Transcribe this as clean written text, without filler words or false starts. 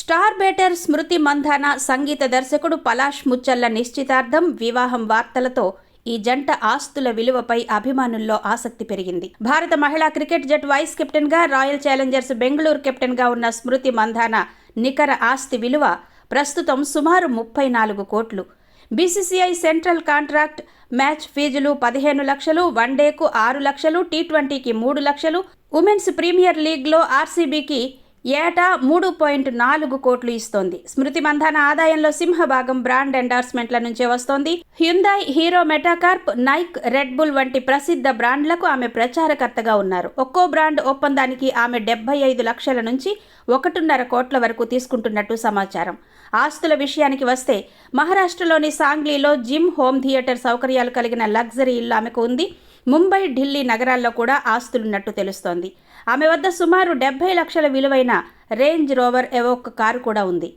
Star batter స్మృతి మంధాన సంగీత దర్శకుడు పలాష్ ముచ్చల్ల నిశ్చితార్థం, వివాహం వార్తలతో ఈ జంట ఆస్తుల విలువపై అభిమానుల్లో ఆసక్తి పెరిగింది. భారత మహిళా క్రికెట్ జట్టు వైస్ కెప్టెన్ గా, రాయల్ ఛాలెంజర్స్ బెంగళూరు కెప్టెన్ గా ఉన్న స్మృతి మంధాన నికర ఆస్తి విలువ ప్రస్తుతం సుమారు 34 కోట్లు. బీసీసీఐ సెంట్రల్ కాంట్రాక్ట్, మ్యాచ్ ఫీజులు 15 లక్షలు, వన్డేకు 6 లక్షలు, టీ20కి 3 లక్షలు, ఉమెన్స్ ప్రీమియర్ లీగ్లో ఆర్సీబీకి ఏటా 3.4 కోట్లు ఇస్తోంది. స్మృతి మంధాన ఆదాయంలో సింహభాగం బ్రాండ్ ఎండార్స్మెంట్ల నుంచే వస్తోంది. Hyundai, Hero MotoCorp, Nike, Red Bull వంటి ప్రసిద్ధ బ్రాండ్లకు ఆమె ప్రచారకర్తగా ఉన్నారు. ఒక్కో బ్రాండ్ ఒప్పందానికి ఆమె 75 లక్షల నుంచి 1.5 కోట్ల వరకు తీసుకుంటున్నట్టు సమాచారం. ఆస్తుల విషయానికి వస్తే మహారాష్ట్రలోని సాంగ్లీలో జిమ్, హోమ్ థియేటర్ సౌకర్యాలు కలిగిన లగ్జరీ ఇల్లు ఆమెకు ఉంది. ముంబై, ఢిల్లీ నగరాల్లో కూడా ఆస్తులున్నట్టు తెలుస్తోంది. ఆమె వద్ద సుమారు 70 లక్షల విలువైన రేంజ్ రోవర్ ఎవోక్ కారు కూడా ఉంది.